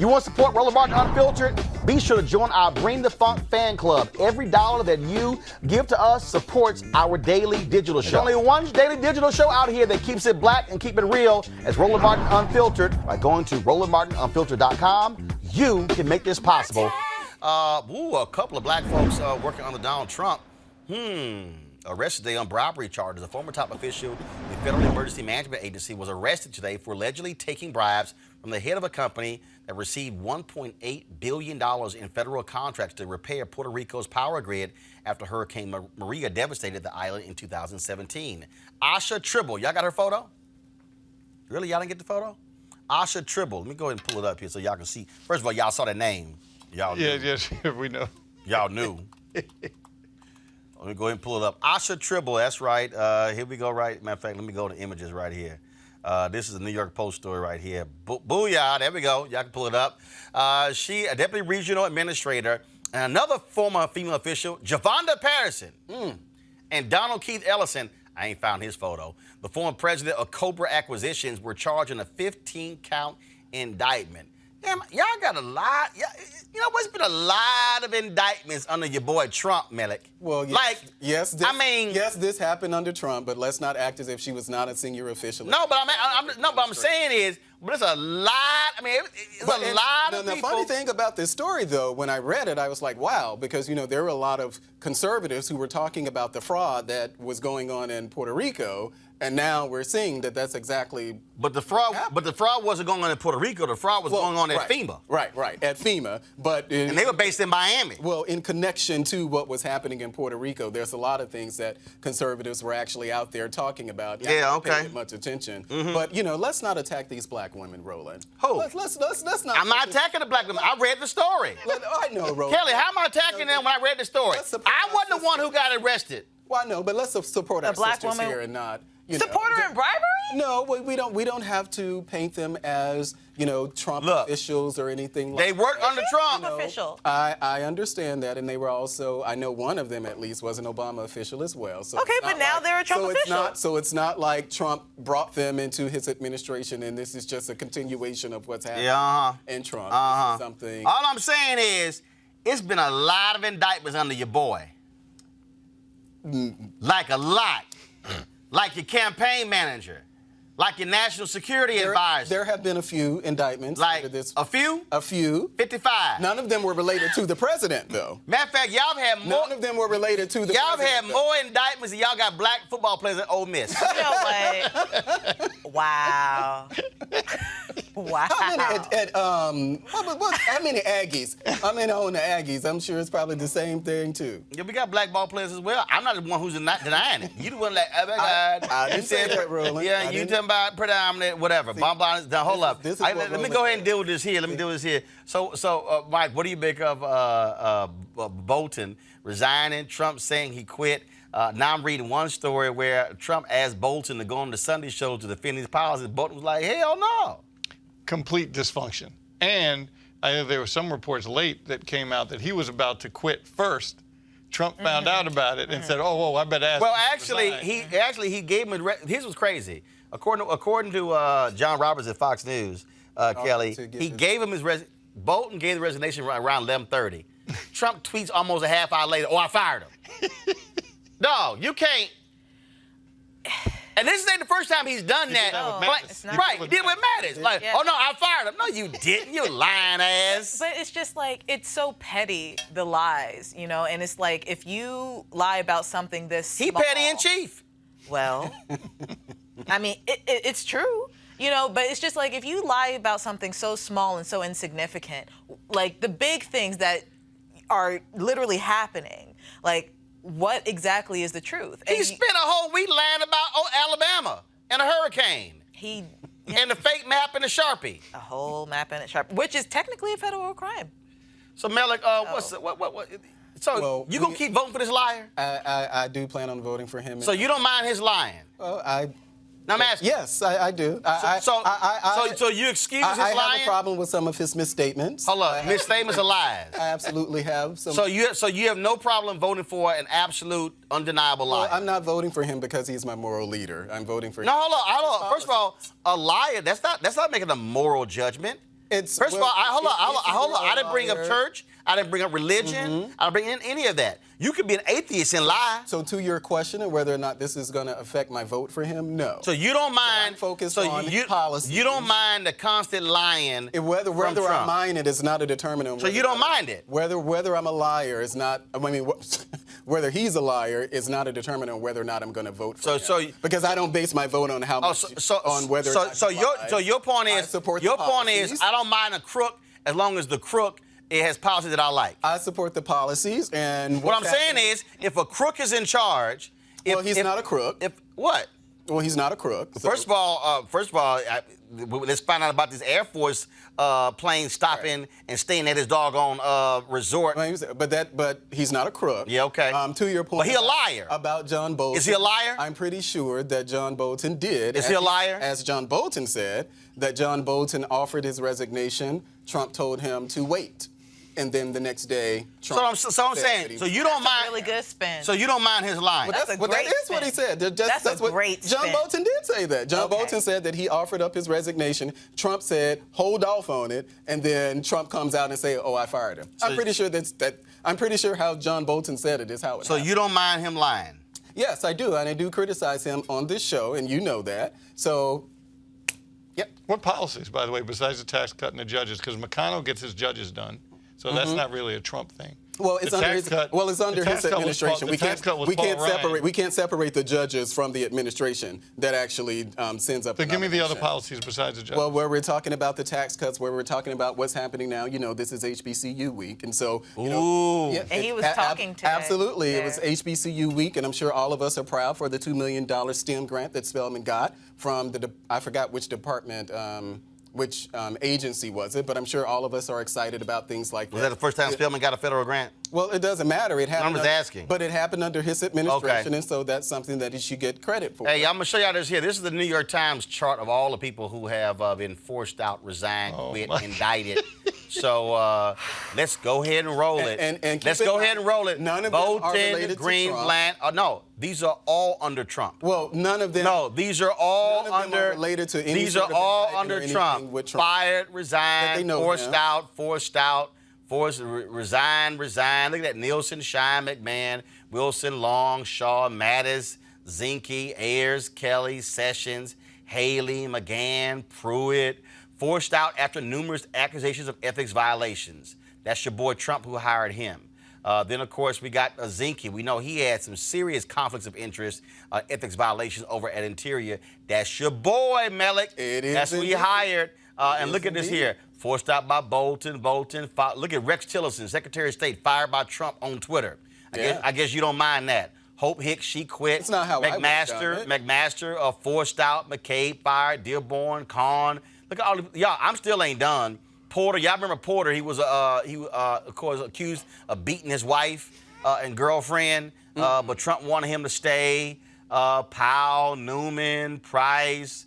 You want to support Roland Martin Unfiltered? Be sure to join our Bring the Funk fan club. Every dollar that you give to us supports our daily digital show. There's only one daily digital show out here that keeps it black and keep it real as Roland Martin Unfiltered. By going to RolandMartinUnfiltered.com, you can make this possible. A couple of black folks working under Donald Trump. Arrested today on bribery charges. A former top official in the Federal Emergency Management Agency was arrested today for allegedly taking bribes from the head of a company that received $1.8 billion in federal contracts to repair Puerto Rico's power grid after Hurricane Maria devastated the island in 2017. Ahsha Tribble, y'all got her photo? Really, y'all didn't get the photo? Ahsha Tribble, let me go ahead and pull it up here so y'all can see. First of all, y'all saw that name. Y'all knew. Yes, we know. Y'all knew. Let me go ahead and pull it up. Ahsha Tribble, that's right. Here we go, right? Matter of fact, let me go to images right here. This is a New York Post story right here. Booyah, there we go. Y'all can pull it up. She, a deputy regional administrator, and another former female official, Jovanda Patterson, and Donald Keith Ellison, I ain't found his photo, the former president of COBRA Acquisitions, were charged in a 15-count indictment. Damn, y'all got a lot. You know what's been a lot of indictments under your boy Trump, Melik. Well, yes, yes, this happened under Trump, but let's not act as if she was not a senior official. No, but I'm saying is, but it's a lot. I mean, it's a lot of people. The funny thing about this story, though, when I read it, I was like, wow, because there were a lot of conservatives who were talking about the fraud that was going on in Puerto Rico. And now we're seeing that that's exactly. But the fraud wasn't going on in Puerto Rico. The fraud was going on at FEMA. Right, at FEMA. And they were based in Miami. Well, in connection to what was happening in Puerto Rico, there's a lot of things that conservatives were actually out there talking about. Yeah, okay. Paying much attention. But let's not attack these black women, Roland. Who? Let's not. I'm not attacking the black women. I read the story. I know, Roland. Kelly, how am I attacking them when I read the story? I wasn't the one who got arrested. Well, I know, but let's support our black sisters woman here and not. Support her in bribery? No, we don't have to paint them as Trump officials or anything. They work under Trump. Official. I understand that, and they were also. I know one of them at least was an Obama official as well. So okay, but now they're a Trump official. So it's not like Trump brought them into his administration, and this is just a continuation of what's happening in Trump. This is something. All I'm saying is, it's been a lot of indictments under your boy. Like a lot. Like your campaign manager, like your national security advisor. There have been a few indictments. Like this. A few? A few. 55. None of them were related to the president, though. Matter of fact, y'all have had more. None of them were related to the y'all president. Y'all have had more indictments than y'all got black football players at Ole Miss. You know what? Wow. Wow. How many Aggies? I'm in on the Aggies. I'm sure it's probably the same thing, too. Yeah, we got black ball players as well. I'm not the one who's not denying it. You the one like, oh my God. I didn't say that, Roland. Yeah, you talking about predominant, whatever. Hold up. Let me go ahead and deal with this here. So, Mike, what do you make of Bolton resigning, Trump saying he quit? Now I'm reading one story where Trump asked Bolton to go on the Sunday show to defend his policies. Bolton was like, hell no. Complete dysfunction. And I know there were some reports late that came out that he was about to quit first. Trump found out about it and said, "Oh, I better ask." Well, actually, he gave him. His was crazy. According to John Roberts at Fox News, Kelly, he gave him his Bolton gave the resignation around 11:30. Trump tweets almost a half hour later, "Oh, I fired him." No, you can't. And this ain't the first time he's done that. Right, he did with Mattis. Like, oh no, I fired him. No, you didn't, you lying ass. But it's just like, it's so petty, the lies, and it's like, if you lie about something this small, petty in chief. Well, I mean, it's true, but it's just like, if you lie about something so small and so insignificant, like the big things that are literally happening, like, what exactly is the truth? He spent a whole week lying about Alabama and a hurricane. And the fake map and the Sharpie. A whole map and a Sharpie, which is technically a federal crime. So, Melik, So, you going to keep voting for this liar? I do plan on voting for him. So, you don't mind his lying? Well, Now, I'm asking. Yes, I do. So you excuse his lying? I have a problem with some of his misstatements. Hold on, misstatements are lies. I absolutely have. So you have no problem voting for an absolute, undeniable liar? Well, I'm not voting for him because he's my moral leader. I'm voting for him. No, hold on. First of all, a liar, that's not making a moral judgment. First of all, hold on. I didn't bring up church. I didn't bring up religion. I didn't bring in any of that. You could be an atheist and lie. So to your question of whether or not this is going to affect my vote for him, no. So you don't mind. So I'm focused on policy. You don't mind the constant lying. Whether I mind it is not a determinant. So you don't mind it. Whether I'm a liar is not. I mean, whether he's a liar is not a determinant on whether or not I'm going to vote for him. Because I don't base my vote on how much on whether. So your point is I don't mind a crook as long as the crook has policies that I like. I support the policies, and what I'm saying is, if a crook is in charge, he's not a crook. What? Well, he's not a crook. So. First of all, let's find out about this Air Force plane stopping and staying at his doggone resort. But he's not a crook. Yeah, okay. To your point, but he a liar about John Bolton. Is he a liar? I'm pretty sure that John Bolton did. Is he a liar? As John Bolton said, that John Bolton offered his resignation. Trump told him to wait. And then the next day, Trump. So I'm saying, so you don't mind. A really good spin. So you don't mind his lying. That is what he said. That's a great spin. John Bolton did say that. John Bolton said that he offered up his resignation. Trump said, hold off on it, and then Trump comes out and say, "Oh, I fired him." I'm pretty sure I'm pretty sure how John Bolton said it is how it. So happened. You don't mind him lying? Yes, I do, and I do criticize him on this show, and you know that. So. Yep. What policies, by the way, besides the tax cut and the judges? Because McConnell gets his judges done. So that's not really a Trump thing. Well, it's under his administration. We can't separate the judges from the administration that actually sends up. So give me the other policies besides the judges. Well, where we're talking about the tax cuts, where we're talking about what's happening now. You know, this is HBCU week, and so and he was talking today. Absolutely, it was HBCU week, and I'm sure all of us are proud for the $2 million STEM grant that Spelman got from I forgot which department. Which agency was it? But I'm sure all of us are excited about things like that. Was that the first time Spelman got a federal grant? Well, it doesn't matter. It happened. I'm just asking. But it happened under his administration, and so that's something that he should get credit for. Hey, I'm gonna show y'all this here. This is the New York Times chart of all the people who have been forced out, resigned, quit, indicted. So let's go ahead and roll it. And let's go ahead and roll it. None of them are related Green, to Trump. Bland. No, these are all under Trump. Well, none of them. No, these are all none of them under. are related to any These sort are of all indictment or under anything Trump. with Trump. Fired, resigned, resign. Look at that. Nielsen, Shine, McMahon, Wilson, Long, Shaw, Mattis, Zinke, Ayers, Kelly, Sessions, Haley, McGahn, Pruitt, forced out after numerous accusations of ethics violations. That's your boy Trump who hired him. Then, of course, we got Zinke. We know he had some serious conflicts of interest, ethics violations over at Interior. That's your boy, Melik. It is. That's who he hired. And look at this here. Forced out by Bolton. Look at Rex Tillerson, Secretary of State, fired by Trump on Twitter. I guess you don't mind that. Hope Hicks, she quit. It's not how I would have done it. McMaster, forced out. McCabe, fired. Dearborn, Kahn. Look at all the, y'all, I'm still ain't done. Porter, y'all remember Porter? He was, of course, accused of beating his wife and girlfriend, but Trump wanted him to stay. Powell, Newman, Price,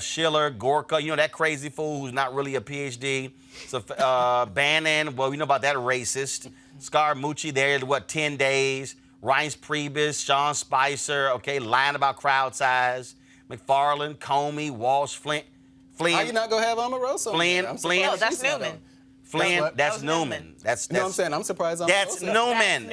Schiller, Gorka, you know, that crazy fool who's not really a PhD. So Bannon, well, we know about that racist. Scaramucci there, 10 days. Reince Priebus, Sean Spicer, okay, lying about crowd size. McFarland, Comey, Walsh, Flynn. How you not gonna have Omarosa? Flynn. No, that's Newman. Flynn, that's Newman. That's you know what I'm saying? I'm surprised Omarosa. That's Newman.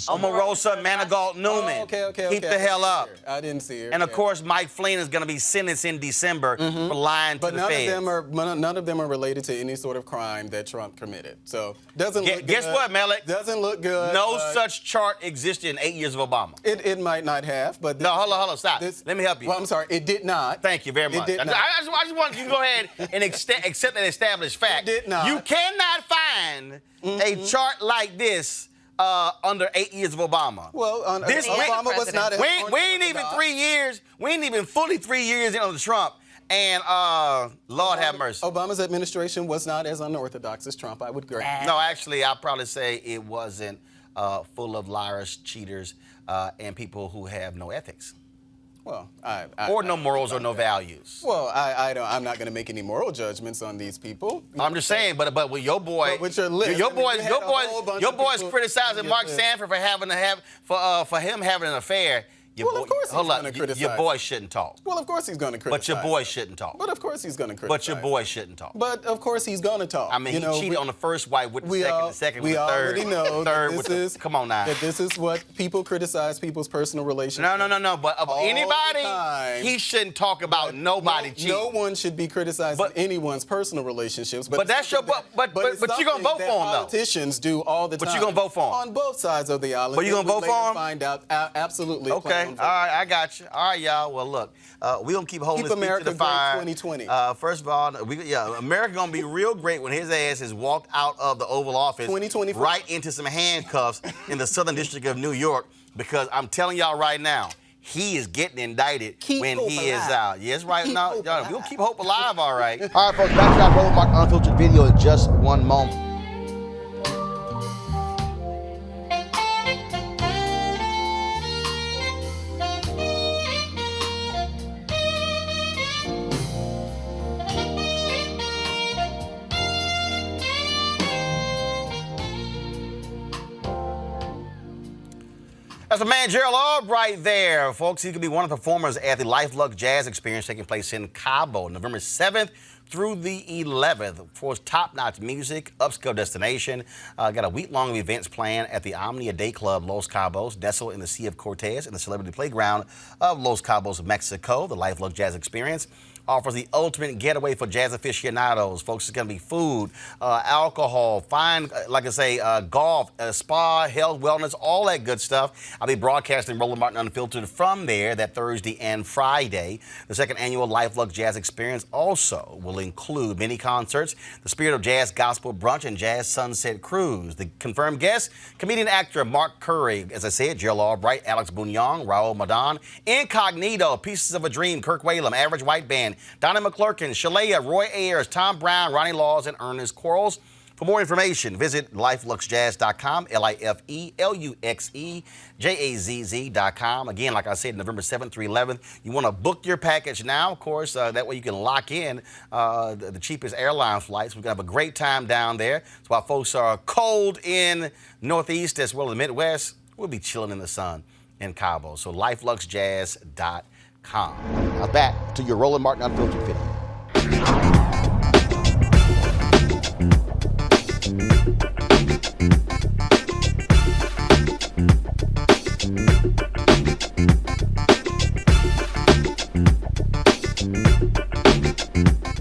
Omarosa, Manigault, Newman. Oh, okay. Keep the hell up. I didn't see her. And of course, Mike Flynn is going to be sentenced in December for lying to the feds. But none of them are related to any sort of crime that Trump committed. So doesn't look good. Guess what, Melik? Doesn't look good. No such chart existed in 8 years of Obama. It might not have, but no, hold on, stop. Let me help you. Well, I'm sorry, it did not. Thank you very much. It did not. I just want you to go ahead and accept an established fact. It did not. You cannot find a chart like this under 8 years of Obama. Well, Obama was not. We ain't even 3 years. We ain't even fully 3 years into Trump. And Lord have mercy. Obama's administration was not as unorthodox as Trump, I would agree. No, actually, I'll probably say it wasn't full of liars, cheaters, and people who have no ethics. Well, or no morals or no values. Well, I'm not going to make any moral judgments on these people. I'm just saying, but with your boy, with your list, your boy's criticizing Mark Sanford for having him having an affair. Well, of course he's going to criticize. Your boy shouldn't talk. Well, of course he's going to criticize. But your boy shouldn't talk. But of course he's going to criticize. But your boy shouldn't talk. But of course he's going to talk. I mean, he cheated on the first wife with the second with the third. We already know third that this is, come on now. that this is what people criticize people's personal relationships. No. But of anybody, he shouldn't talk about nobody cheating. No one should be criticizing anyone's personal relationships. But that's your but you're gonna vote for him though. Politicians do all the time. But you're gonna vote for him on both sides of the aisle. But you're gonna vote for him? Find out absolutely. Okay. All right, I got you. All right, y'all. Well, look, we're going to keep holding this feet to the fire. 2020. First of all, America going to be real great when his ass has walked out of the Oval Office 2024. right into some handcuffs in the Southern District of New York, because I'm telling y'all right now, he is getting indicted when he is out. Yes, right. Now, we're going to keep hope alive, all right. All right, folks, back to our Roland Martin Unfiltered video in just one moment. That's the man, Gerald Albright there, folks. He could be one of the performers at the Life Luck Jazz Experience taking place in Cabo, November 7th through the 11th. For top-notch music, upscale destination. Got a week-long events planned at the Omnia Day Club, Los Cabos, nestled in the Sea of Cortez in the celebrity playground of Los Cabos, Mexico. The Life Luck Jazz Experience offers the ultimate getaway for jazz aficionados. Folks, it's going to be food, alcohol, fine, like I say, golf, spa, health, wellness, all that good stuff. I'll be broadcasting Roland Martin Unfiltered from there that Thursday and Friday. The second annual Life Luck Jazz Experience also will include mini concerts, the Spirit of Jazz Gospel Brunch, and Jazz Sunset Cruise. The confirmed guests, comedian actor Mark Curry, as I said, Gerald Albright, Alex Bunyong, Raul Madan, Incognito, Pieces of a Dream, Kirk Whalum, Average White Band, Donnie McClurkin, Shalea, Roy Ayers, Tom Brown, Ronnie Laws, and Ernest Quarles. For more information, visit lifeluxjazz.com, lifeluxejazz.com. Again, like I said, November 7th through 11th. You want to book your package now, of course. That way you can lock in the cheapest airline flights. We're going to have a great time down there. So while folks are cold in Northeast as well as the Midwest, we'll be chilling in the sun in Cabo. So lifeluxjazz.com. Now back to your Roland Martin Unfiltered video.